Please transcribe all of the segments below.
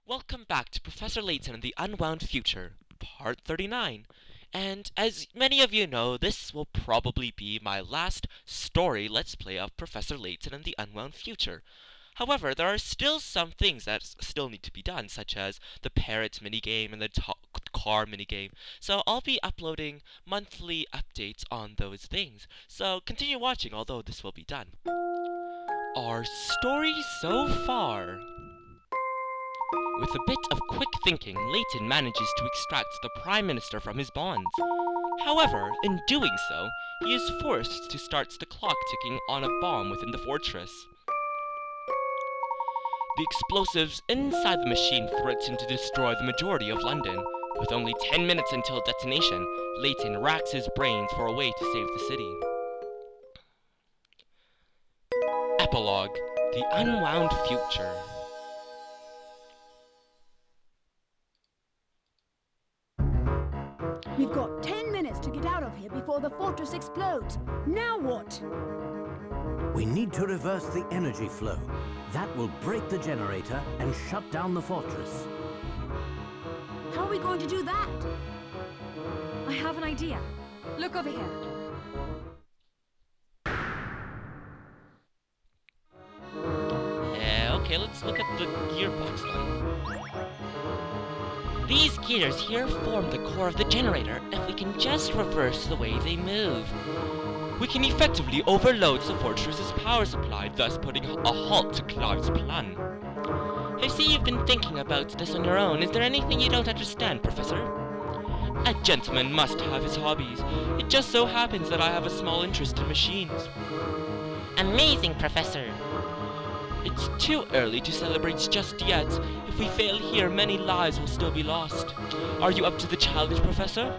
Welcome back to Professor Layton and the Unwound Future, Part 39. And as many of you know, this will probably be my last story Let's Play of Professor Layton and the Unwound Future. However, there are still some things that still need to be done, such as the parrot minigame and the car minigame. So I'll be uploading monthly updates on those things. So continue watching, although this will be done. Our story so far. With a bit of quick thinking, Layton manages to extract the Prime Minister from his bonds. However, in doing so, he is forced to start the clock ticking on a bomb within the fortress. The explosives inside the machine threaten to destroy the majority of London. With only 10 minutes until detonation, Layton racks his brains for a way to save the city. Epilogue: The Unwound Future. We've got 10 minutes to get out of here before the fortress explodes. Now what? We need to reverse the energy flow. That will break the generator and shut down the fortress. How are we going to do that? I have an idea. Look over here. Okay, let's look at the gearbox then. These gears here form the core of the generator. If we can just reverse the way they move, we can effectively overload the fortress's power supply, thus putting a halt to Clive's plan. I see you've been thinking about this on your own. Is there anything you don't understand, Professor? A gentleman must have his hobbies. It just so happens that I have a small interest in machines. Amazing, Professor! It's too early to celebrate just yet. If we fail here, many lives will still be lost. Are you up to the challenge, Professor?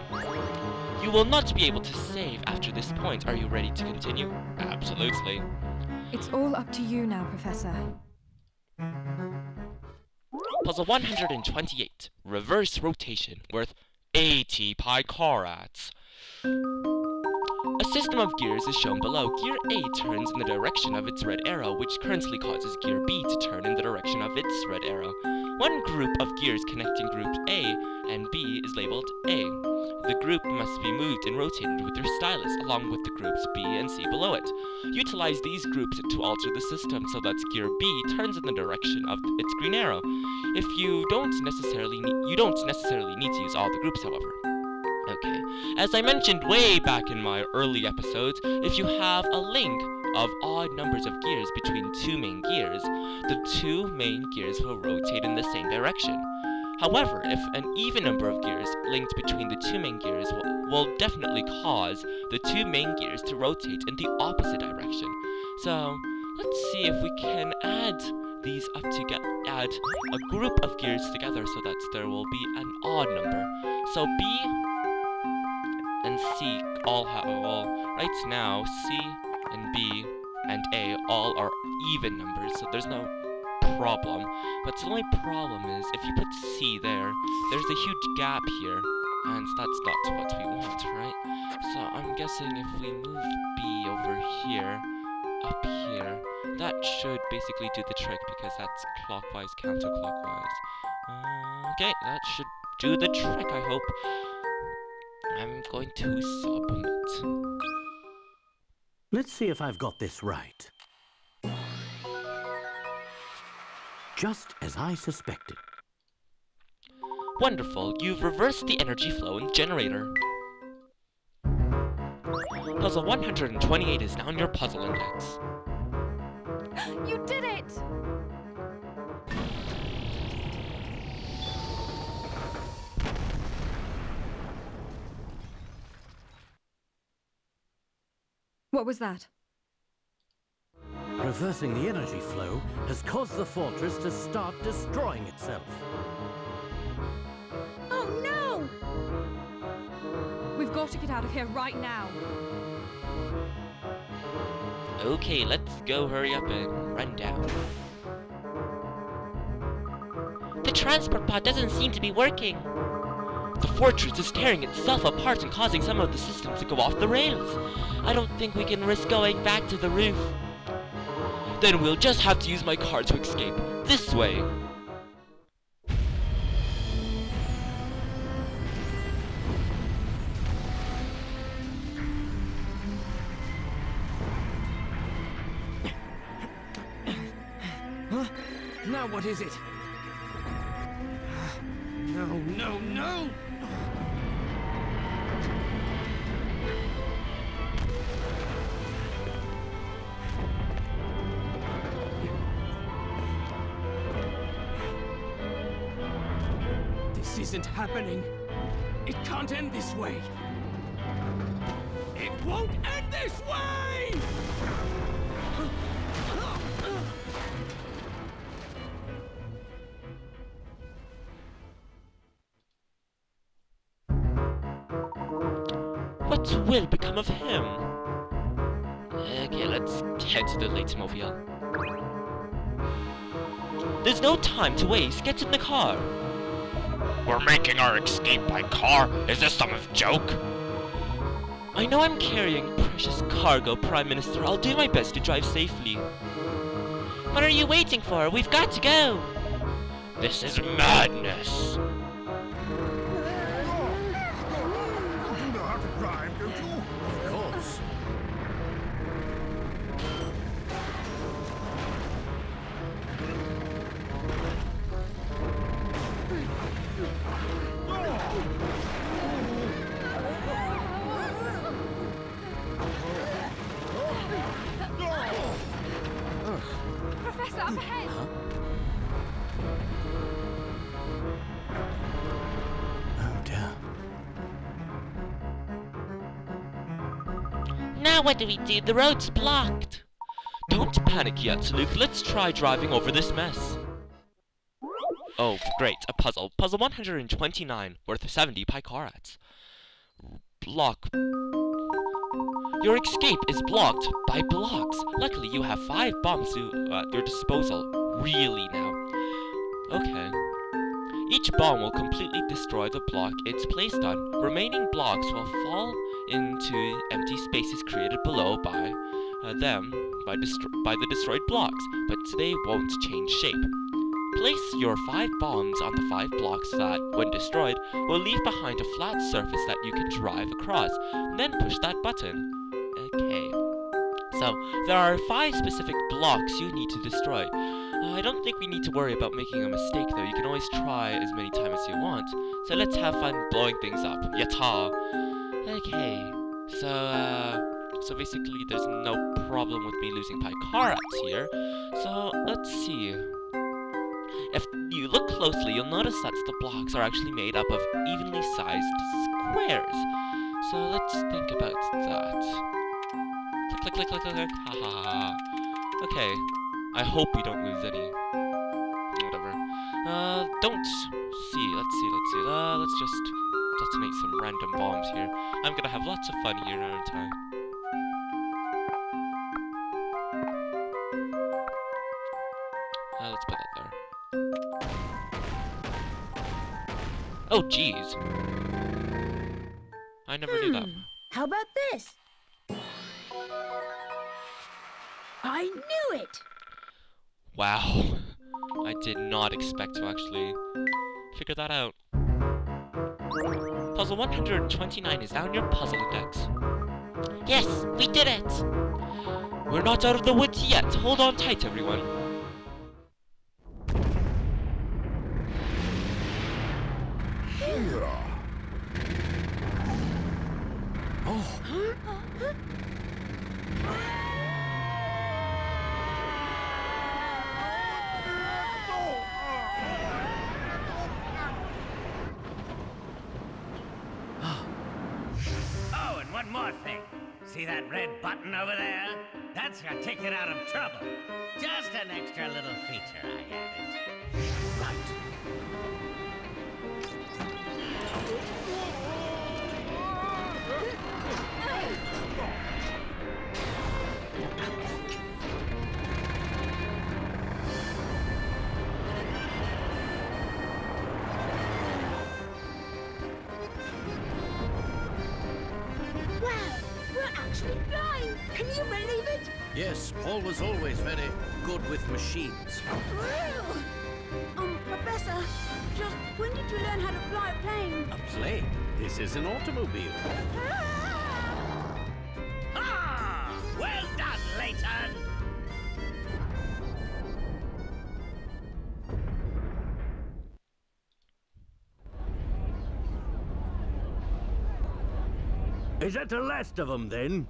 You will not be able to save after this point. Are you ready to continue? Absolutely. It's all up to you now, Professor. Puzzle 128. Reverse rotation, worth 80 pi carats. A system of gears is shown below. Gear A turns in the direction of its red arrow, which currently causes Gear B to turn in the direction of its red arrow. One group of gears connecting groups A and B is labeled A. The group must be moved and rotated with your stylus, along with the groups B and C below it. Utilize these groups to alter the system so that Gear B turns in the direction of its green arrow. If you don't necessarily need to use all the groups, however. Okay, as I mentioned way back in my early episodes, if you have a link of odd numbers of gears between two main gears, the two main gears will rotate in the same direction. However, if an even number of gears linked between the two main gears will definitely cause the two main gears to rotate in the opposite direction. So, let's see if we can add these up to add a group of gears together so that there will be an odd number. So B and C all right now C and B and A all are even numbers, so there's no problem. But the only problem is if you put C there, there's a huge gap here, and that's not what we want, right? So I'm guessing if we move B over here, up here, that should basically do the trick because that's clockwise, counterclockwise. Okay, that should do the trick, I hope. I'm going to submit. Let's see if I've got this right. Just as I suspected. Wonderful, you've reversed the energy flow in the generator. Puzzle 128 is now in your puzzle index. You did it! What was that? Reversing the energy flow has caused the fortress to start destroying itself. Oh no! We've got to get out of here right now. Okay, let's go hurry up and run down. The transport pod doesn't seem to be working. The fortress is tearing itself apart and causing some of the systems to go off the rails. I don't think we can risk going back to the roof. Then we'll just have to use my car to escape. This way. Now what is it? No, no, no! This isn't happening. It can't end this way. It won't end this way! What will become of him? Okay, let's head to the Layton-mobile. There's no time to waste. Get in the car. We're making our escape by car? Is this some joke? I know I'm carrying precious cargo, Prime Minister. I'll do my best to drive safely. What are you waiting for? We've got to go. This is madness. You know how to drive, don't you? Of course. Professor, up ahead! Oh dear. Now what do we do? The road's blocked. Don't panic yet, Luke. Let's try driving over this mess. Oh, great. A puzzle. Puzzle 129, worth 70 picarats. Block. Your escape is blocked by blocks. Luckily, you have 5 bombs at your disposal. Really now. Okay. Each bomb will completely destroy the block it's placed on. Remaining blocks will fall into empty spaces created below by the destroyed blocks, but they won't change shape. Place your 5 bombs on the 5 blocks that, when destroyed, will leave behind a flat surface that you can drive across. Then push that button. Okay. So, there are 5 specific blocks you need to destroy. I don't think we need to worry about making a mistake though. You can always try as many times as you want. So let's have fun blowing things up. Yatta! Okay. So basically there's no problem with me losing picarats here. So let's see. If you look closely, you'll notice that the blocks are actually made up of evenly sized squares. So let's think about that. Click, click, click, click, click, ha ha ha. Okay, I hope we don't lose any. Whatever. Don't see, let's see. Let's just detonate some random bombs here. I'm gonna have lots of fun here, aren't I? Let's put that there. Oh, jeez. I never knew that. How about this? I knew it! Wow. I did not expect to actually figure that out. Puzzle 129 is now in your puzzle index. Yes, we did it! We're not out of the woods yet. Hold on tight, everyone. Oh, and one more thing. See that red button over there? That's your ticket out of trouble. Just an extra little feature I added. Right. Wow, we're actually flying! Can you believe it? Yes, Paul was always very good with machines. Professor, just when did you learn how to fly a plane? A plane? This is an automobile. Ah! Well, done, Layton! Is that the last of them, then?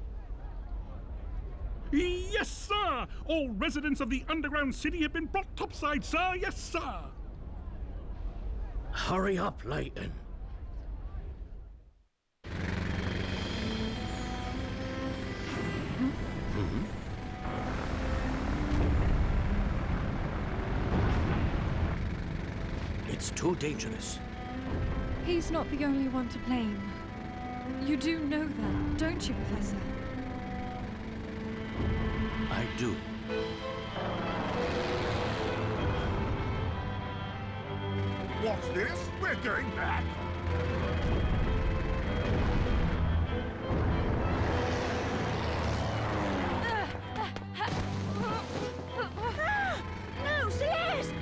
Yes, sir! All residents of the underground city have been brought topside, sir! Yes, sir! Hurry up, Layton. It's too dangerous. He's not the only one to blame. You do know that, don't you, Professor? I do. What's this? We're going back! No, Celeste!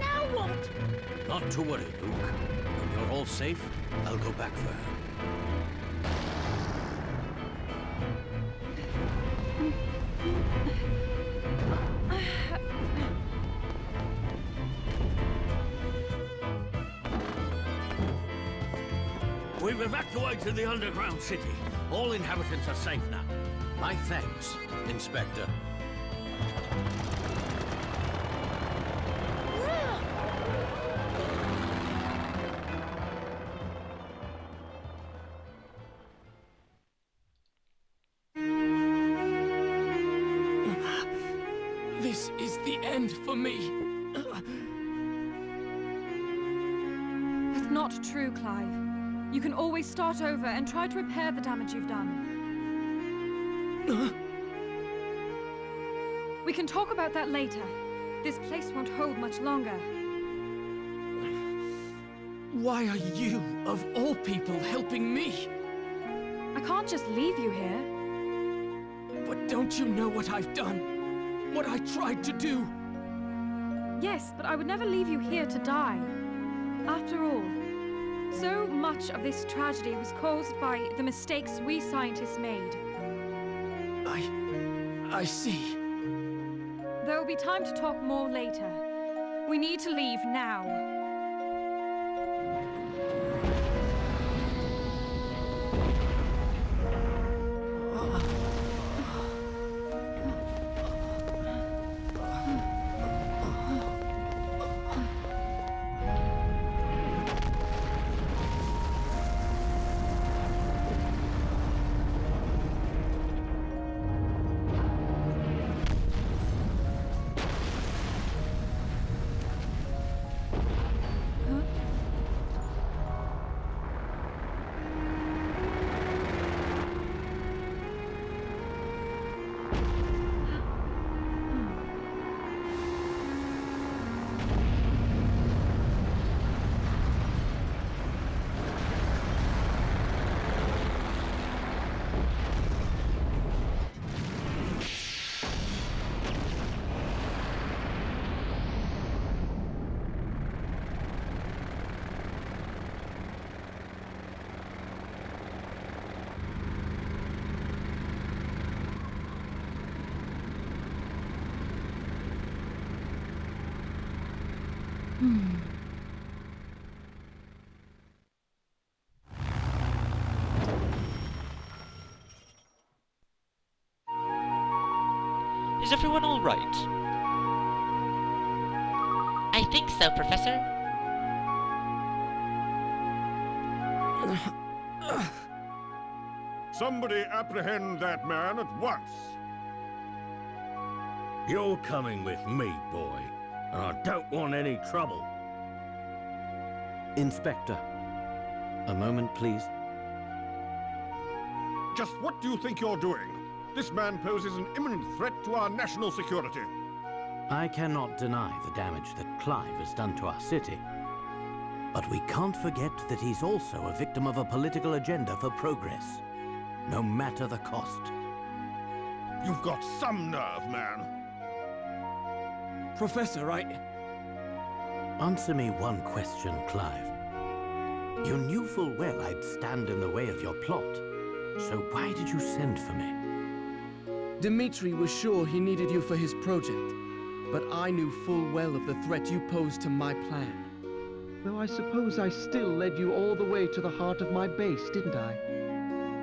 Now what? Not to worry, Luke. When you're all safe, I'll go back for her. We've evacuated the underground city. All inhabitants are safe now. My thanks, Inspector. This is the end for me. That's not true, Clive. You can always start over and try to repair the damage you've done. We can talk about that later. This place won't hold much longer. Why are you, of all people, helping me? I can't just leave you here. But don't you know what I've done? What I tried to do? Yes, but I would never leave you here to die. After all, so much of this tragedy was caused by the mistakes we scientists made. I see. There will be time to talk more later. We need to leave now. Is everyone all right? I think so, Professor. Somebody apprehend that man at once! You're coming with me, boy. And I don't want any trouble. Inspector, a moment, please. Just what do you think you're doing? This man poses an imminent threat to our national security. I cannot deny the damage that Clive has done to our city. But we can't forget that he's also a victim of a political agenda for progress, no matter the cost. You've got some nerve, man. Professor, Answer me one question, Clive. You knew full well I'd stand in the way of your plot, so why did you send for me? Dmitri was sure he needed you for his project, but I knew full well of the threat you posed to my plan. Though I suppose I still led you all the way to the heart of my base, didn't I?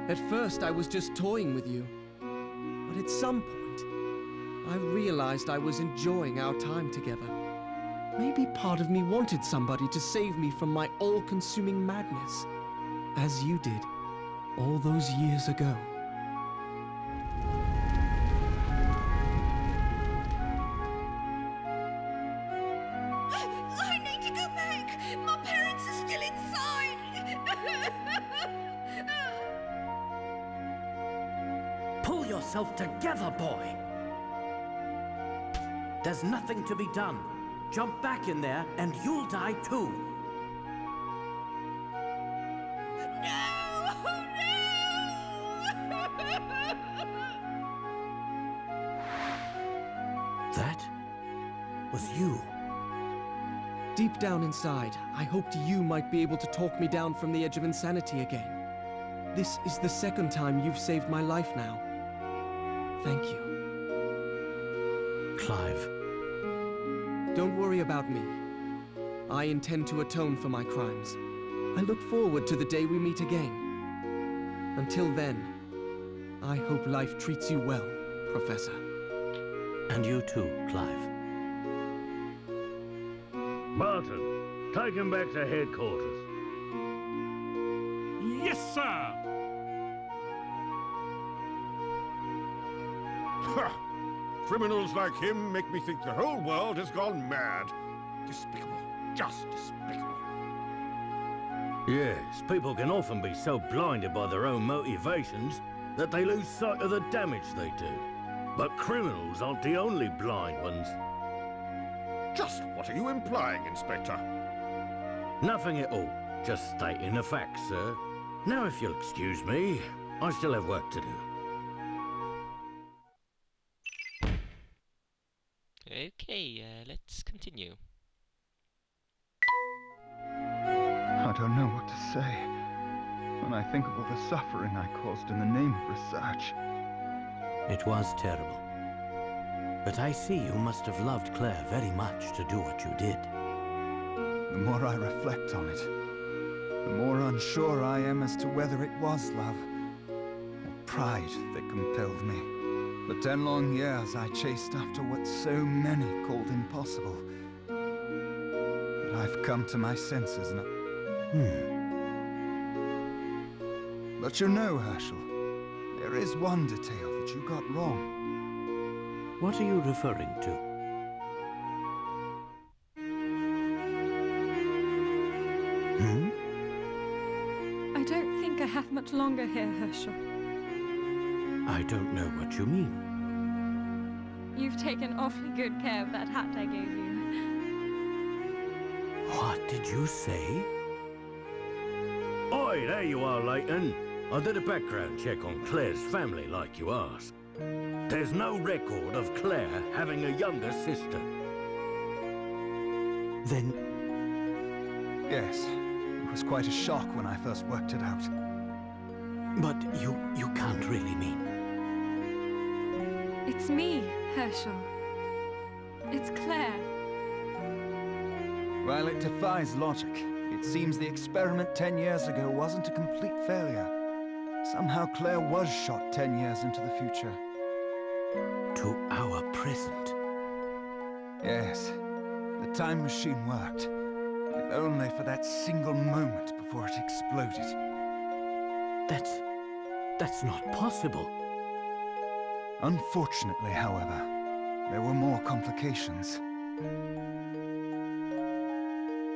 At first, I was just toying with you. But at some point, I realized I was enjoying our time together. Maybe part of me wanted somebody to save me from my all-consuming madness, as you did all those years ago. I need to go back! My parents are still inside! Pull yourself together, boy! There's nothing to be done. Jump back in there, and you'll die too. That was you. Deep down inside, I hoped you might be able to talk me down from the edge of insanity again. This is the second time you've saved my life now. Thank you. Clive. Don't worry about me. I intend to atone for my crimes. I look forward to the day we meet again. Until then, I hope life treats you well, Professor. And you too, Clive. Barton, take him back to headquarters. Yes, sir! Ha! Criminals like him make me think the whole world has gone mad. Despicable. Just despicable. Yes, people can often be so blinded by their own motivations that they lose sight of the damage they do. But criminals aren't the only blind ones. Just what are you implying, Inspector? Nothing at all. Just stating the facts, sir. Now, if you'll excuse me, I still have work to do. Okay, let's continue. I don't know what to say when I think of all the suffering I caused in the name of research. It was terrible. But I see you must have loved Claire very much to do what you did. The more I reflect on it, the more unsure I am as to whether it was love or pride that compelled me. For 10 long years I chased after what so many called impossible. But I've come to my senses now. But you know, Herschel, there is one detail that you got wrong. What are you referring to? I don't think I have much longer here, Herschel. I don't know what you mean. You've taken awfully good care of that hat I gave you. What did you say? Oi, there you are, Layton. I did a background check on Claire's family, like you asked. There's no record of Claire having a younger sister. Then... Yes, it was quite a shock when I first worked it out. But you can't really mean... It's me, Herschel. It's Claire. While it defies logic, it seems the experiment 10 years ago wasn't a complete failure. Somehow Claire was shot 10 years into the future. To our present. Yes, the time machine worked. If only for that single moment before it exploded. That's not possible. Unfortunately, however, there were more complications.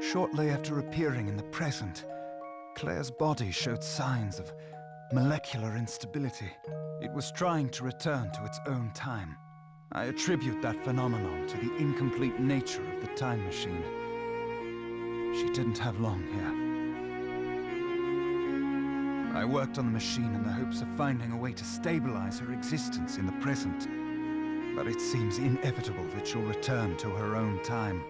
Shortly after appearing in the present, Claire's body showed signs of molecular instability. It was trying to return to its own time. I attribute that phenomenon to the incomplete nature of the time machine. She didn't have long here. I worked on the machine in the hopes of finding a way to stabilize her existence in the present. But it seems inevitable that she'll return to her own time.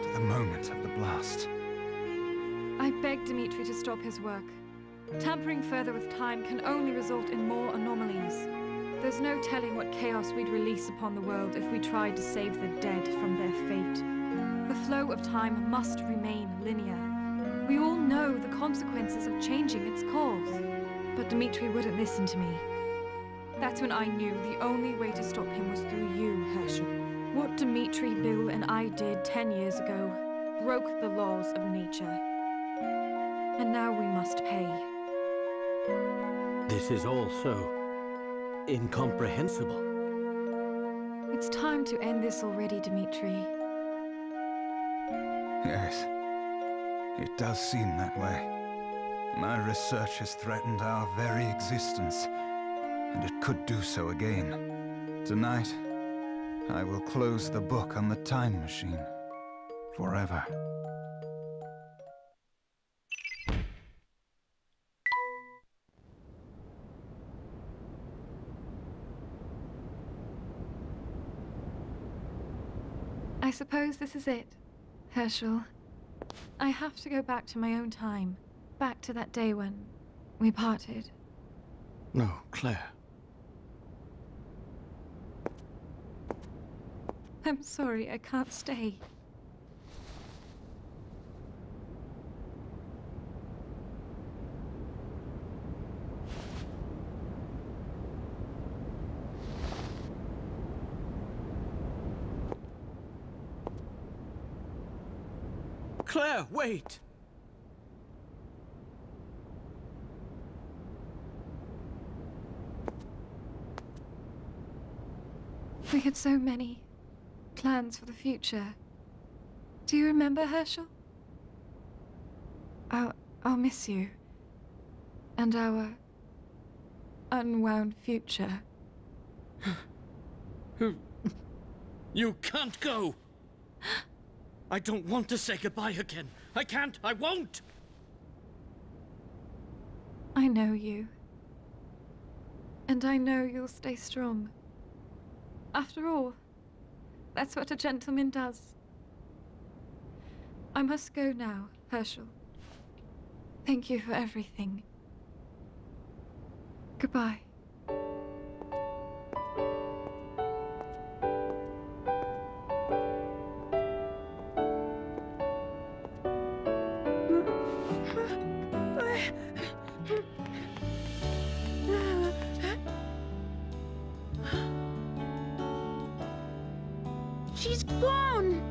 To the moment of the blast. I begged Dimitri to stop his work. Tampering further with time can only result in more anomalies. There's no telling what chaos we'd release upon the world if we tried to save the dead from their fate. The flow of time must remain linear. We all know the consequences of changing its course. But Dmitri wouldn't listen to me. That's when I knew the only way to stop him was through you, Herschel. What Dmitri, Bill, and I did 10 years ago broke the laws of nature. And now we must pay. This is all so incomprehensible. It's time to end this already, Dmitri. Yes, it does seem that way. My research has threatened our very existence, and it could do so again. Tonight, I will close the book on the time machine. Forever. I suppose this is it, Herschel. I have to go back to my own time. Back to that day when we parted. No, Claire. I'm sorry, I can't stay. Claire, wait! We had so many plans for the future. Do you remember, Herschel? I'll miss you. And our unwound future. You can't go! I don't want to say goodbye again. I can't, I won't! I know you. And I know you'll stay strong. After all, that's what a gentleman does. I must go now, Herschel. Thank you for everything. Goodbye. She's gone!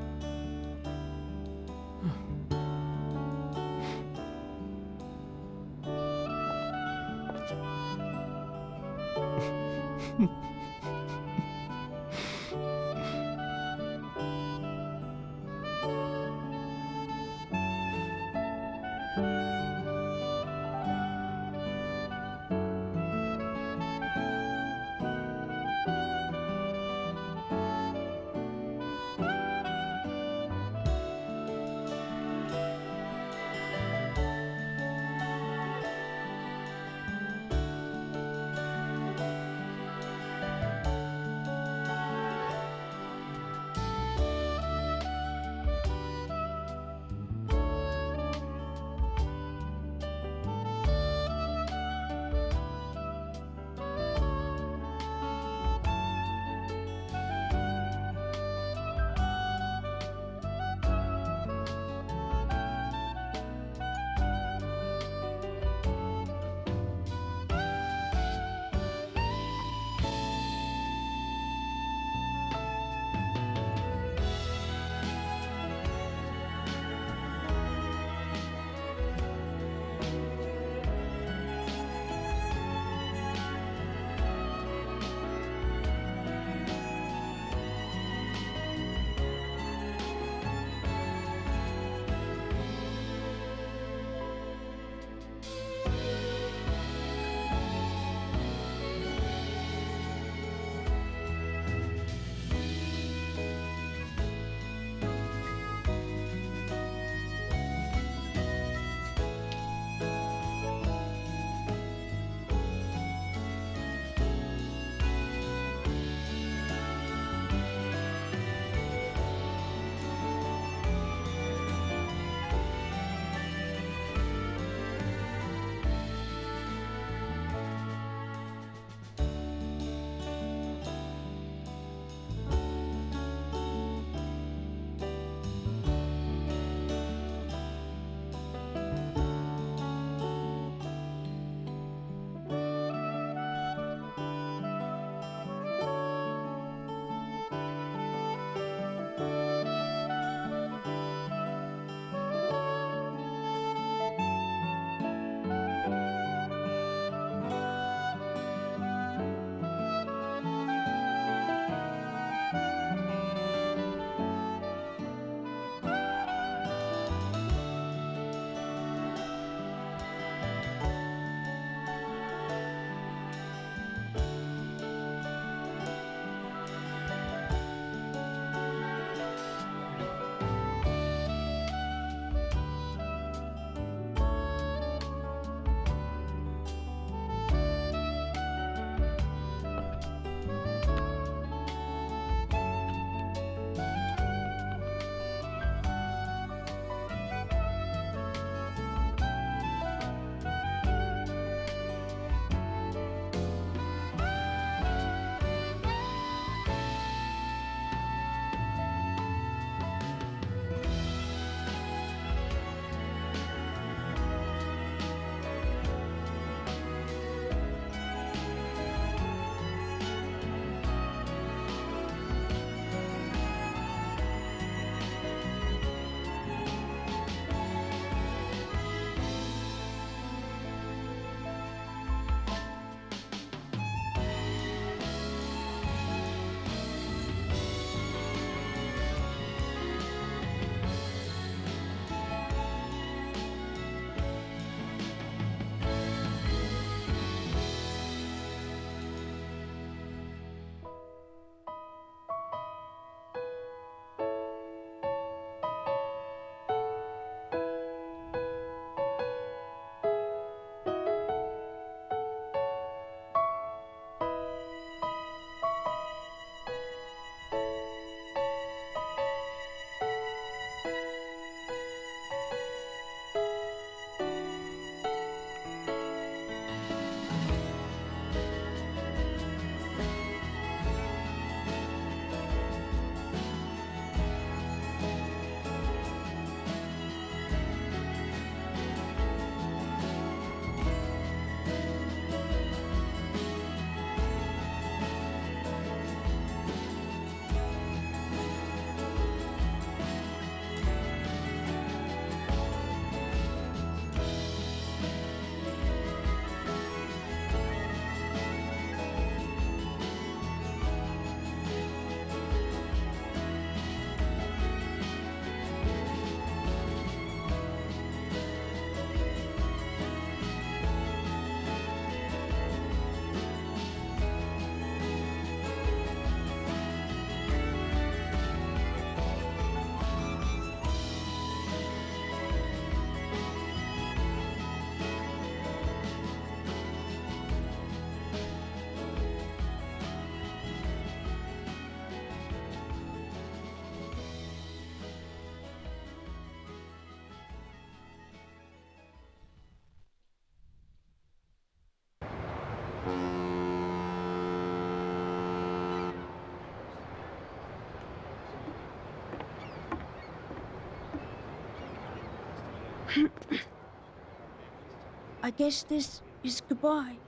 I guess this is goodbye.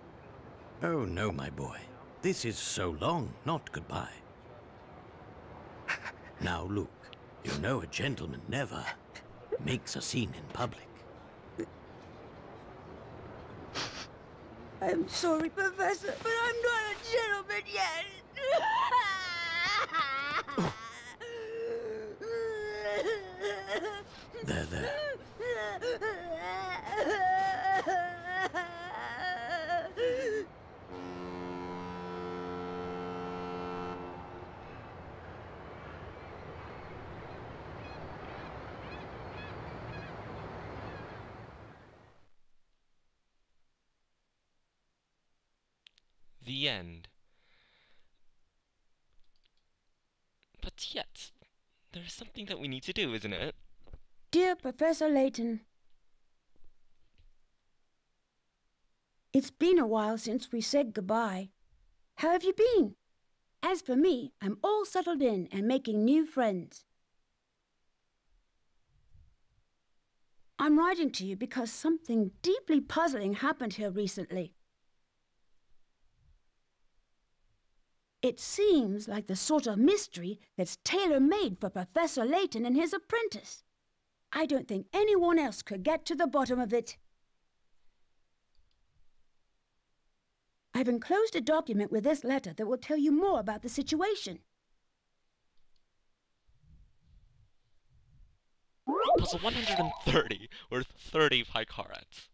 Oh, no, my boy. This is so long, not goodbye. Now, Luke, you know a gentleman never makes a scene in public. I'm sorry, Professor, but I'm not a gentleman yet. There. The end. But yet, there's something that we need to do, isn't it? Dear Professor Layton, it's been a while since we said goodbye. How have you been? As for me, I'm all settled in and making new friends. I'm writing to you because something deeply puzzling happened here recently. It seems like the sort of mystery that's tailor-made for Professor Layton and his apprentice. I don't think anyone else could get to the bottom of it. I've enclosed a document with this letter that will tell you more about the situation. Puzzle 130, worth 30 Picarats.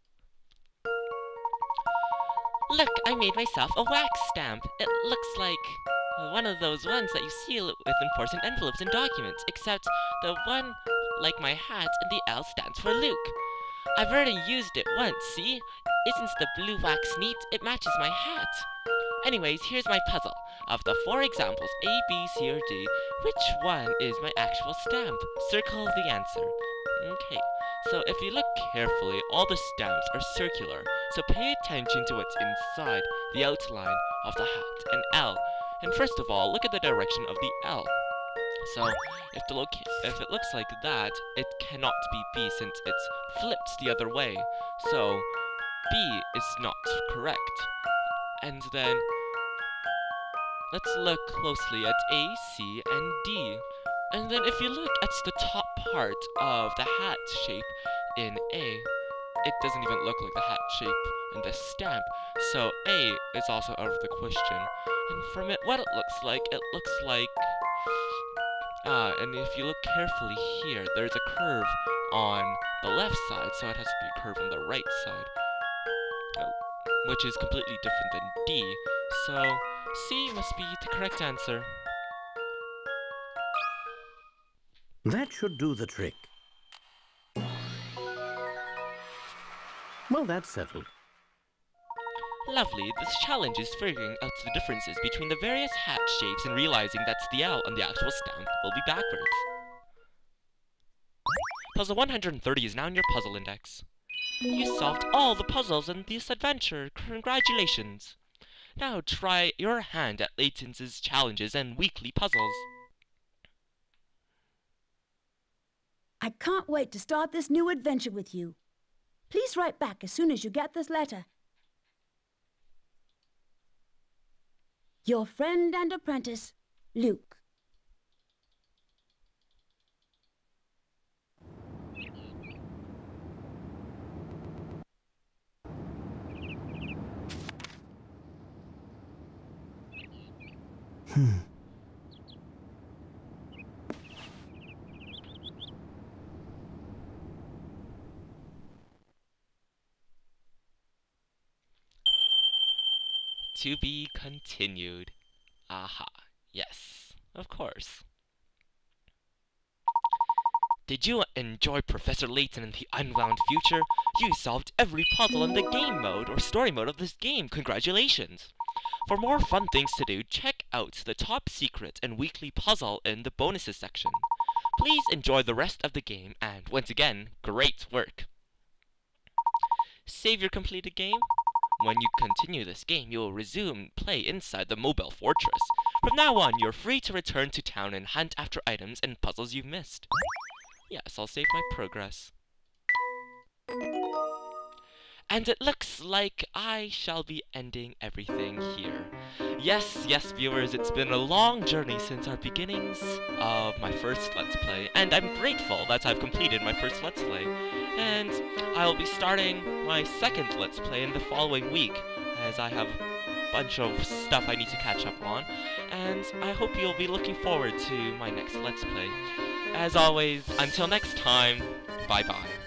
Look, I made myself a wax stamp. It looks like one of those ones that you seal with important envelopes and documents, except the one, like my hat, and the L stands for Luke. I've already used it once, see? Isn't the blue wax neat? It matches my hat. Anyways, here's my puzzle. Of the 4 examples, A, B, C, or D, which one is my actual stamp? Circle the answer. Okay, so if you look carefully, all the stamps are circular, so pay attention to what's inside the outline of the hat, an L. And first of all, look at the direction of the L. So, if it looks like that, it cannot be B since it's flipped the other way. So, B is not correct. And then, let's look closely at A, C, and D. And then if you look at the top part of the hat shape in A, it doesn't even look like the hat shape in the stamp. So A is also out of the question. And from it, what it looks like, and if you look carefully here, there's a curve on the left side, so it has to be a curve on the right side, which is completely different than D. So C must be the correct answer. That should do the trick. Well, that's settled. Lovely. This challenge is figuring out the differences between the various hat shapes and realizing that's the L on the actual stamp will be backwards. Puzzle 130 is now in your puzzle index. You solved all the puzzles in this adventure. Congratulations. Now try your hand at Layton's challenges and weekly puzzles. I can't wait to start this new adventure with you. Please write back as soon as you get this letter. Your friend and apprentice, Luke. To be continued. Aha. Yes, of course. Did you enjoy Professor Layton and the Unwound Future? You solved every puzzle in the game mode or story mode of this game. Congratulations! For more fun things to do, check out the top secret and weekly puzzle in the bonuses section. Please enjoy the rest of the game, and once again, great work! Save your completed game. When you continue this game, you will resume play inside the mobile fortress. From now on, you're free to return to town and hunt after items and puzzles you've missed. Yes, I'll save my progress. And it looks like I shall be ending everything here. Yes, viewers, it's been a long journey since our beginnings of my first Let's Play, and I'm grateful that I've completed my first Let's Play. And I'll be starting my second Let's Play in the following week, as I have a bunch of stuff I need to catch up on, and I hope you'll be looking forward to my next Let's Play. As always, until next time, bye-bye.